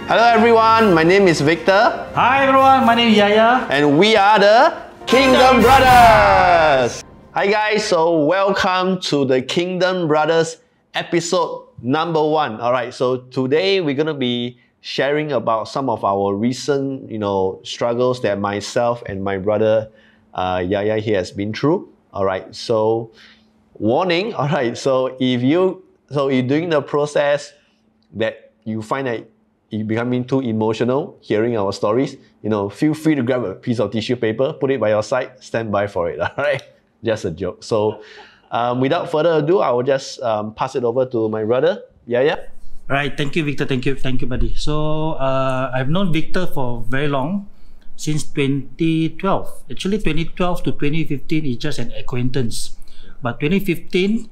Hello everyone, my name is Victor. Hi everyone, my name is Yaya. And we are the Kingdom Brothers. Hi guys, so welcome to the Kingdom Brothers episode number 1. Alright, so today we're going to be sharing about some of our recent, struggles that myself and my brother Yaya here has been through. Alright, so warning, alright, so if you're doing the process that you find that you're becoming too emotional hearing our stories, feel free to grab a piece of tissue paper, put it by your side, stand by for it, alright? Just a joke. So without further ado, I will just pass it over to my brother, Yaya. Right, thank you Victor, thank you buddy. So I've known Victor for very long, since 2012. Actually 2012 to 2015 is just an acquaintance. But 2015,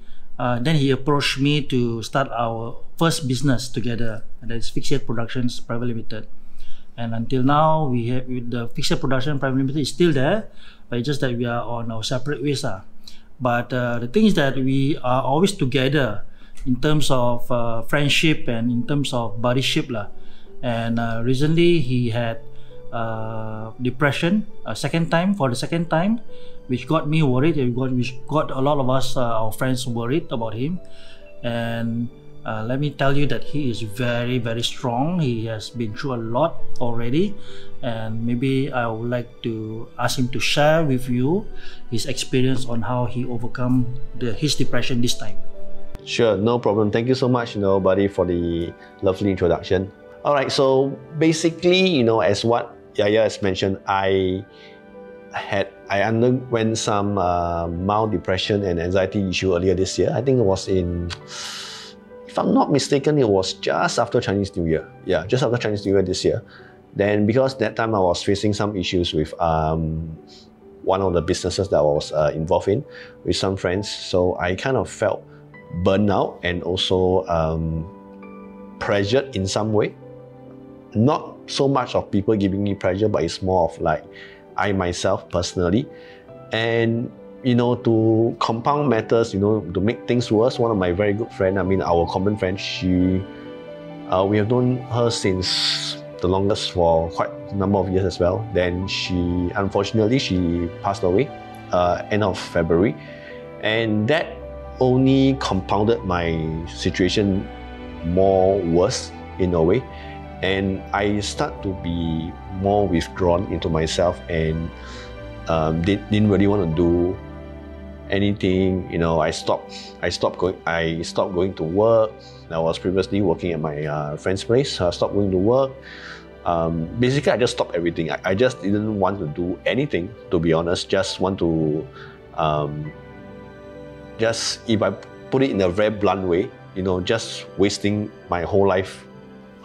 then he approached me to start our first business together, and that's Sept Productions Private Limited. And until now, we have the Sept Production Private Limited is still there, but it's just that we are on our separate ways. But the thing is that we are always together in terms of friendship and in terms of buddyship. And recently, he had depression for the second time, which got me worried, which got a lot of us, our friends, worried about him. And let me tell you that he is very, very strong. He has been through a lot already, and maybe I would like to ask him to share with you his experience on how he overcome his depression this time. Sure, no problem. Thank you so much, buddy, for the lovely introduction. Alright, so basically, as what Yaya has mentioned, I underwent some mild depression and anxiety issue earlier this year. I think it was if I'm not mistaken, it was just after Chinese New Year. Yeah, just after Chinese New Year this year. Then because that time I was facing some issues with one of the businesses that I was involved in with some friends. So I kind of felt burned out and also pressured in some way. Not so much of people giving me pressure, but it's more of like I myself personally. And to compound matters, to make things worse, one of my very good friends, our common friend, we have known her since the longest for quite a number of years as well. Then unfortunately, she passed away end of February. And that only compounded my situation more worse in a way. And I start to be more withdrawn into myself and didn't really want to do anything. I stopped going to work. I was previously working at my friend's place, so I stopped going to work. Basically, I just stopped everything. I just didn't want to do anything, to be honest. Just want to, if I put it in a very blunt way, just wasting my whole life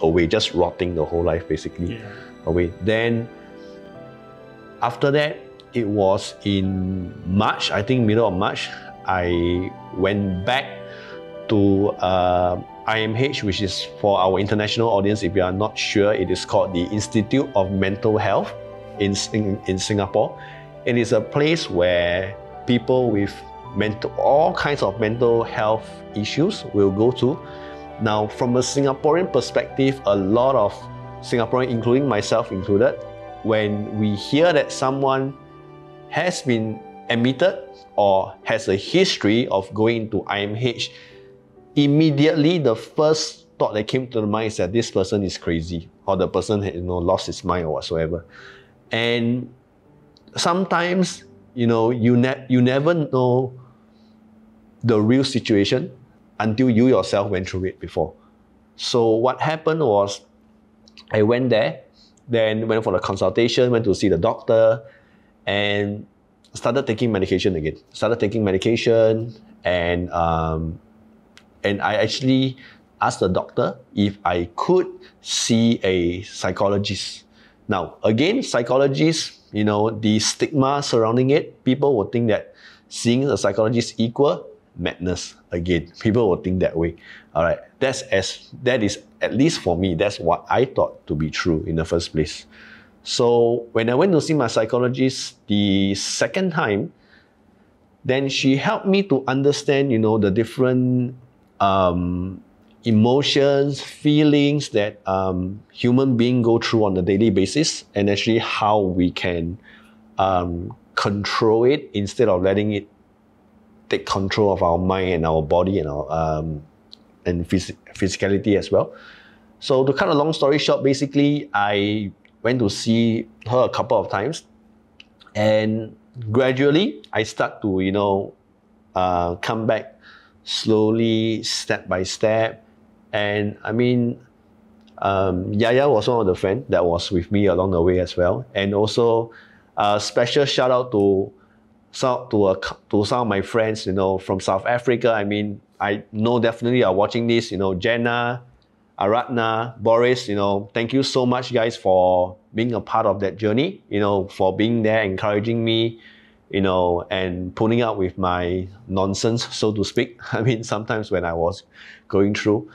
away, just rotting the whole life basically away. Then after that, it was in March, I think middle of March, I went back to IMH, which is for our international audience. If you are not sure, it is called the Institute of Mental Health in Singapore. It is a place where people with all kinds of mental health issues will go to. Now, from a Singaporean perspective, a lot of Singaporeans, including myself included, when we hear that someone has been admitted or has a history of going to IMH, immediately the first thought that came to the mind is that this person is crazy, or the person had lost his mind or whatsoever. And sometimes you never know the real situation until you yourself went through it before. So what happened was, I went there, then went for the consultation, went to see the doctor, and started taking medication again. And I actually asked the doctor if I could see a psychologist. Now, again, psychologists, the stigma surrounding it, people would think that seeing a psychologist equal madness. Again, people will think that way. All right, that is, at least for me, that's what I thought to be true in the first place. So when I went to see my psychologist the second time, then she helped me to understand, the different emotions, feelings that human beings go through on a daily basis, and actually how we can control it instead of letting it take control of our mind and our body and our physicality as well. So to cut a long story short, basically I went to see her a couple of times, and gradually I start to, you know, come back slowly, step by step. And I mean, Yaya was one of the friends that was with me along the way as well. And also a special shout out to some of my friends, you know, from South Africa. I mean, I know definitely are watching this, you know, Jenna, Aratna, Boris, you know, thank you so much guys for being a part of that journey, you know, for being there, encouraging me, you know, and putting up with my nonsense, so to speak. I mean, sometimes when I was going through.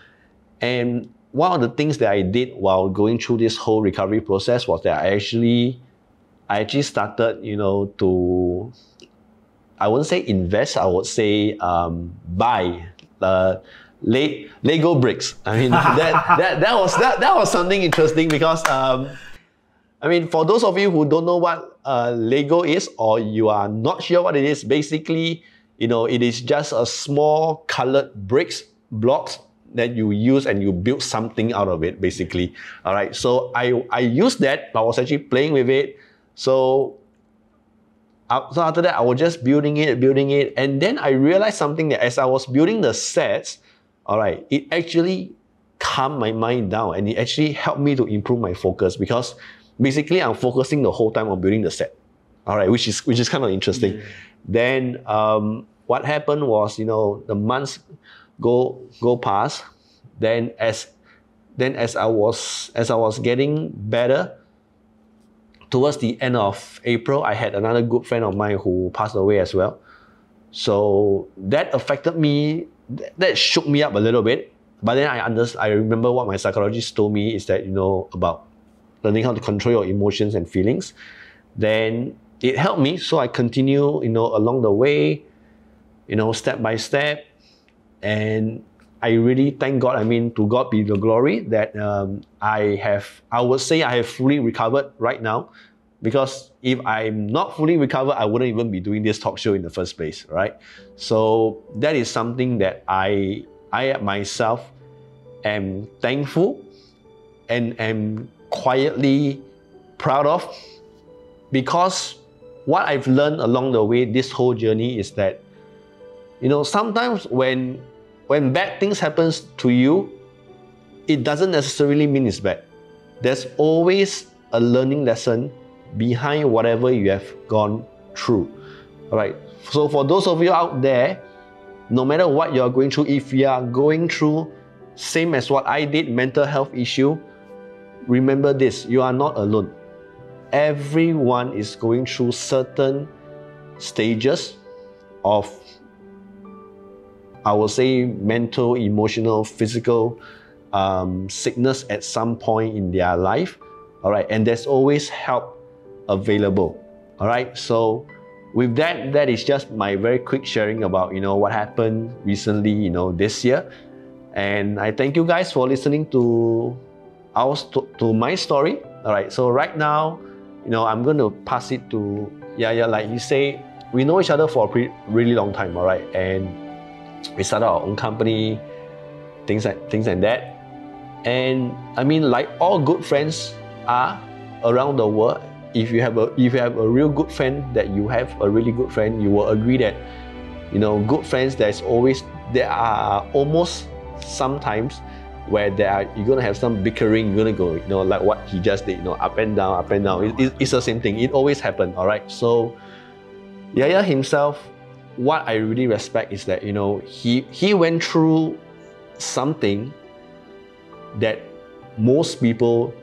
And one of the things that I did while going through this whole recovery process was that I actually started, you know, to, I wouldn't say invest, I would say buy Lego bricks. I mean, that was something interesting because I mean, for those of you who don't know what Lego is, or you are not sure what it is, basically, you know, it is just a small colored blocks that you use and you build something out of it, basically. All right, so I used that, but I was actually playing with it. So after that, I was just building it, and then I realized something, that as I was building the sets, all right, it actually calmed my mind down, and it actually helped me to improve my focus, because basically I'm focusing the whole time on building the set, all right, which is kind of interesting. Yeah. Then what happened was, you know, the months go past. Then as I was getting better, towards the end of April, I had another good friend of mine who passed away as well. So that affected me, that shook me up a little bit. But then I remember what my psychologist told me is that, you know, about learning how to control your emotions and feelings. Then it helped me, so I continue, you know, along the way, you know, step by step. And I really thank God, I mean, to God be the glory that I would say I have fully recovered right now. Because if I'm not fully recovered, I wouldn't even be doing this talk show in the first place, right? So that is something that I myself am thankful and am quietly proud of, because what I've learned along the way, this whole journey, is that, you know, sometimes when bad things happens to you, it doesn't necessarily mean it's bad. There's always a learning lesson behind whatever you have gone through. All right. So for those of you out there, no matter what you're going through, if you are going through same as what I did, mental health issue, remember this: you are not alone. Everyone is going through certain stages of, I will say, mental, emotional, physical sickness at some point in their life. All right, and there's always help available. All right, so with that, that is just my very quick sharing about, you know, what happened recently, you know, this year. And I thank you guys for listening to my story. All right, so right now, you know, I'm going to pass it to Yaya. Like you say, we know each other for a really long time. All right, and we started our own company, things like that. And I mean, like all good friends are around the world, if you have a real good friend, that you have a really good friend, you will agree that, you know, good friends, there are almost sometimes where you're gonna have some bickering, you're gonna go, you know, like what he just did, you know, up and down. It's the same thing. It always happens. All right. So Yaya himself, what I really respect is that, you know, he went through something that most people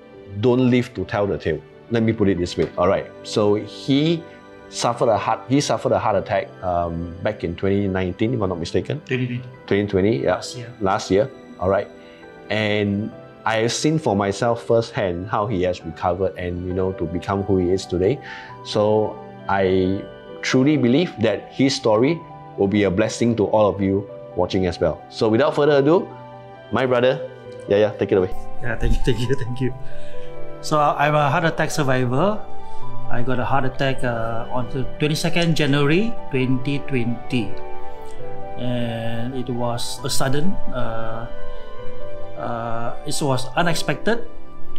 don't live to tell the tale. Let me put it this way. All right. So he suffered a heart attack back in 2019, if I'm not mistaken. 2020, yeah. Last year. All right. And I have seen for myself firsthand how he has recovered and, you know, to become who he is today. So I truly believe that his story will be a blessing to all of you watching as well. So without further ado, My brother, yeah, take it away. Yeah, thank you. So I'm a heart attack survivor. I got a heart attack on the 22nd January 2020, and it was a sudden. It was unexpected,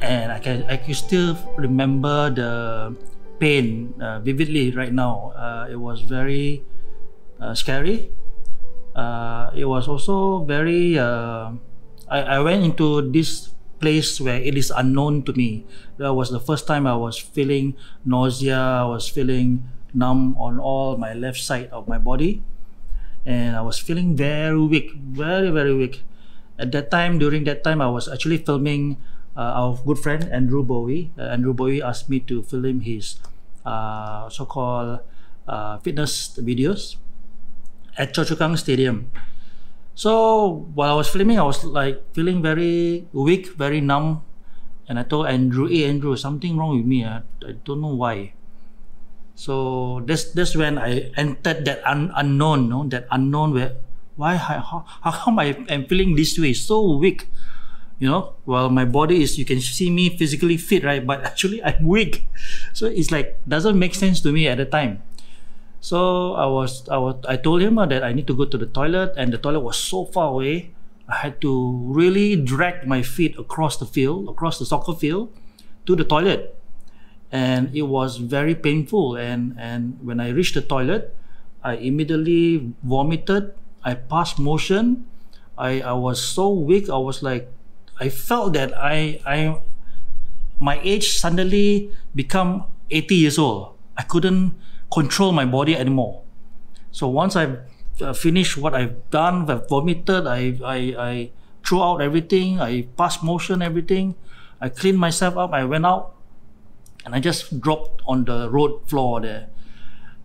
and I can still remember the pain vividly right now. It was very scary. It was also very. I went into this place where it is unknown to me. That was the first time I was feeling nausea. I was feeling numb on all my left side of my body, and I was feeling very weak, very weak. During that time, I was actually filming our good friend Andrew Bowie. Andrew Bowie asked me to film his so-called fitness videos at Choa Chu Kang Stadium. So while I was filming, I was like feeling very weak, very numb, and I told Andrew, "Hey Andrew, something wrong with me. I don't know why." So that's when I entered that unknown, no? That unknown where how come I am feeling this way, so weak, you know? Well, my body is, you can see me physically fit, right? But actually I'm weak. So it's like doesn't make sense to me at the time. So I told him that I need to go to the toilet, and the toilet was so far away. I had to really drag my feet across the soccer field, to the toilet, and it was very painful. And when I reached the toilet, I immediately vomited. I passed motion. I was so weak. I was like, I felt that my age suddenly become 80 years old. I couldn't control my body anymore. So once I finished what I've done, I've vomited, I threw out everything, I passed motion, everything. I cleaned myself up, I went out, and I just dropped on the road floor there.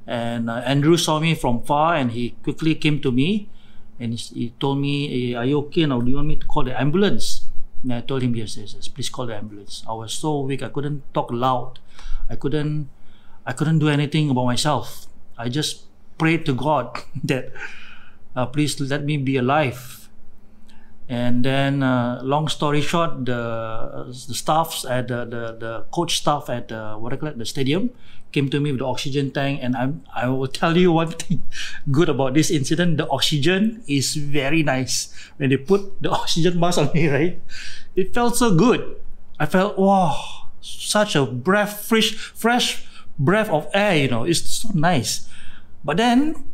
And Andrew saw me from far, and he quickly came to me, and he told me, "Hey, are you okay now? Do you want me to call the ambulance?" And I told him, yes, please call the ambulance. I was so weak, I couldn't talk loud. I couldn't do anything about myself. I just prayed to God that please let me be alive. And then, long story short, the staffs at the coach staff at the stadium came to me with the oxygen tank. And I will tell you one thing good about this incident: the oxygen is very nice. When they put the oxygen mask on me, right, it felt so good. I felt, wow, such a fresh breath of air, you know, it's so nice. But then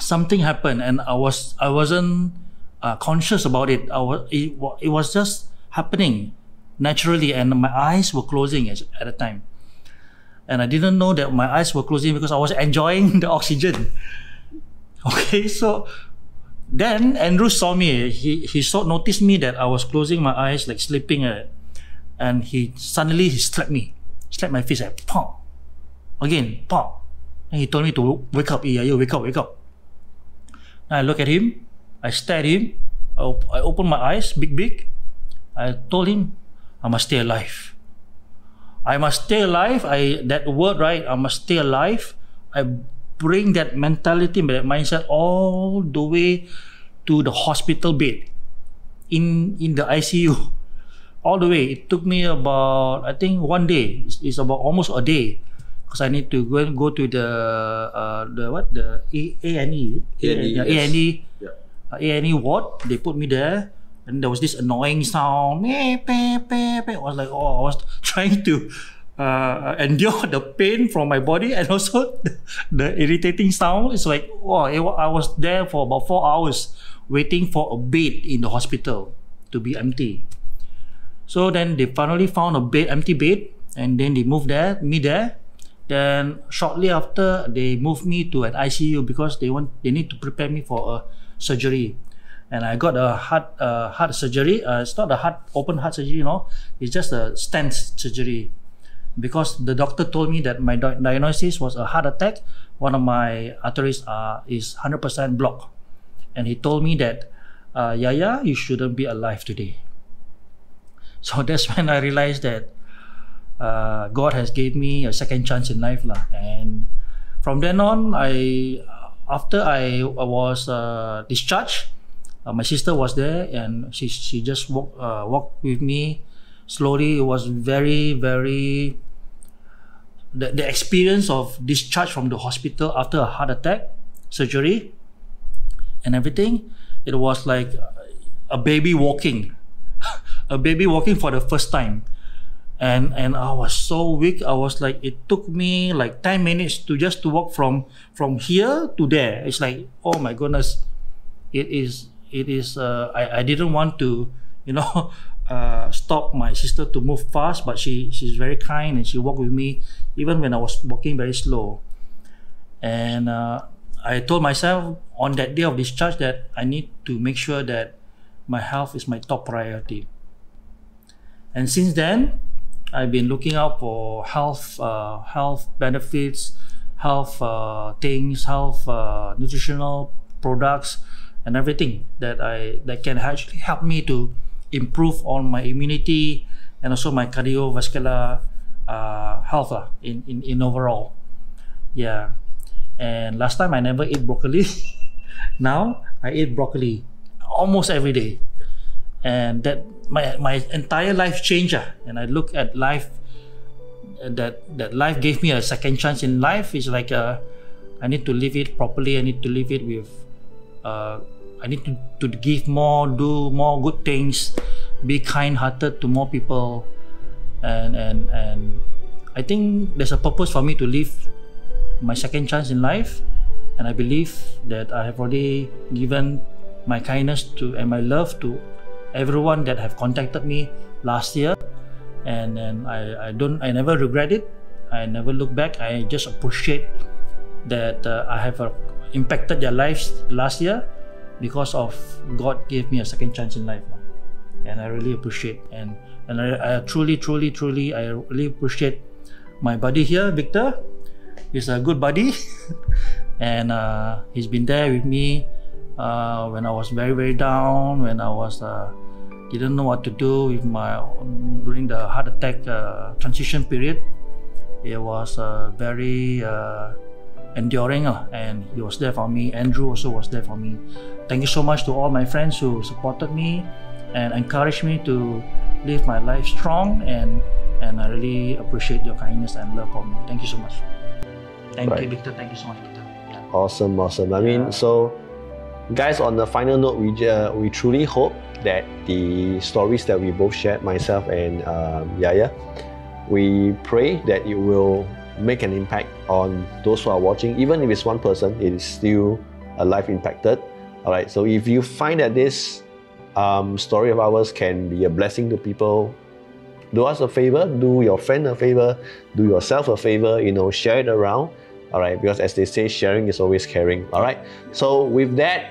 something happened, and I wasn't conscious about it. It was just happening naturally, and my eyes were closing at the time, and I didn't know that my eyes were closing because I was enjoying the oxygen. Okay, so then Andrew saw me. He noticed me that I was closing my eyes, like sleeping, and he slapped my face, like pop. Again, pop. And he told me to wake up. Yeah, you wake up. And I look at him. I stare at him. I open my eyes, big. I told him, I must stay alive. I must stay alive. That word, right? I must stay alive. I bring that mentality, that mindset all the way to the hospital bed, in the ICU, all the way. It took me about, I think, 1 day. It's about almost a day. Because I need to go to the A&E ward. They put me there, and there was this annoying sound. I was like, I was trying to endure the pain from my body, and also the irritating sound. It's like, I was there for about 4 hours waiting for a bed in the hospital to be empty. So then they finally found empty bed, and then they moved me there. Then shortly after, they moved me to an ICU because they need to prepare me for a surgery. And I got a heart surgery. It's not a open heart surgery, you know. It's just a stent surgery, because the doctor told me that my diagnosis was a heart attack. One of my arteries is 100% blocked, and he told me that, Yaya, you shouldn't be alive today. So that's when I realized that God has gave me a second chance in life, and from then on, after I was discharged, My sister was there, and she just walked with me slowly. It was very the experience of discharge from the hospital after a heart attack, surgery, and everything. It was like a baby walking, a baby walking for the first time. And I was so weak. I was like, it took me like 10 minutes to walk from here to there. It's like, oh my goodness, it is. I didn't want to, stop my sister to move fast, but she's very kind, and she walked with me even when I was walking very slow. And I told myself on that day of discharge that I need to make sure that my health is my top priority. And since then, I've been looking out for health benefits, health things, health nutritional products, and everything that can actually help me to improve on my immunity and also my cardiovascular health in overall. Yeah. And last time I never ate broccoli. Now I eat broccoli almost every day, and that my entire life changed. And I look at life, that life gave me a second chance in life. Is like I need to live it properly. I need to live it with I need to give more, do more good things, be kind-hearted to more people, and I think there's a purpose for me to live my second chance in life. And I believe that I have already given my kindness and my love to everyone that have contacted me last year, and I never regret it. I never look back. I just appreciate that I have impacted their lives last year, because of God gave me a second chance in life, and I really appreciate. And I truly I really appreciate my buddy here, Victor. He's a good buddy. And he's been there with me when I was very down, when I was didn't know what to do with during the heart attack transition period. It was very enduring, and he was there for me. Andrew also was there for me. Thank you so much to all my friends who supported me and encouraged me to live my life strong, and I really appreciate your kindness and love for me. Thank you so much. Thank you, Victor. Thank you so much, Victor. Yeah. Awesome. I mean, so guys, on the final note, we truly hope that the stories that we both shared, myself and Yaya, we pray that it will make an impact on those who are watching. Even if it's one person, it is still a life impacted. All right. So if you find that this story of ours can be a blessing to people, do us a favor, do your friend a favor, do yourself a favor. Share it around. All right, because as they say, sharing is always caring. All right. So with that,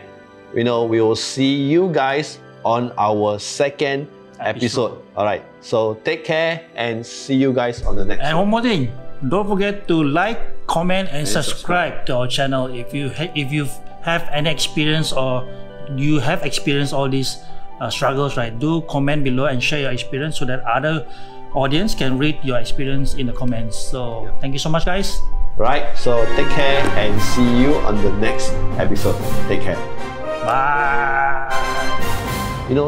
we will see you guys on our second episode. All right. So take care and see you guys on the next. And one more thing, don't forget to like, comment, and subscribe to our channel. If you have any experience, or you have experienced all these struggles, right? Do comment below and share your experience so that other audience can read your experience in the comments. So thank you so much, guys. Right. So take care and see you on the next episode. Take care. Bye.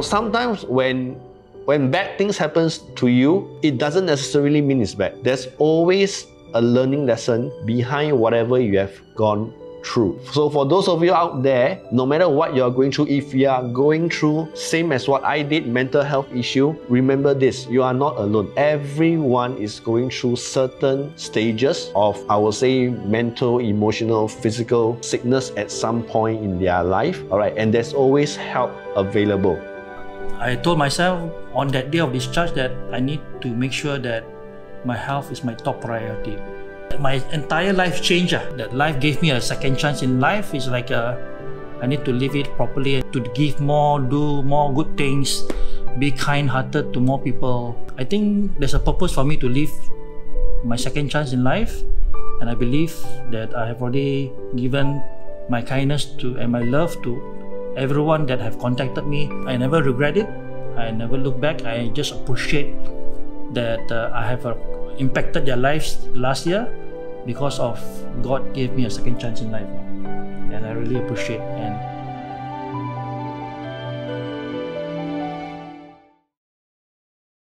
Sometimes when bad things happens to you, it doesn't necessarily mean it's bad. There's always a learning lesson behind whatever you have gone through. So for those of you out there, no matter what you're going through, if you are going through same as what I did, mental health issue, remember this, you are not alone. Everyone is going through certain stages of, I will say, mental, emotional, physical sickness at some point in their life. All right, and there's always help available. I told myself on that day of discharge that I need to make sure that my health is my top priority. My entire life changed. That life gave me a second chance in life. Is like I need to live it properly, to give more, do more good things, be kind-hearted to more people. I think there's a purpose for me to live my second chance in life, and I believe that I have already given my kindness and my love to everyone that have contacted me. I never regret it. I never look back. I just appreciate that I have impacted their lives last year, because of God gave me a second chance in life, and I really appreciate. And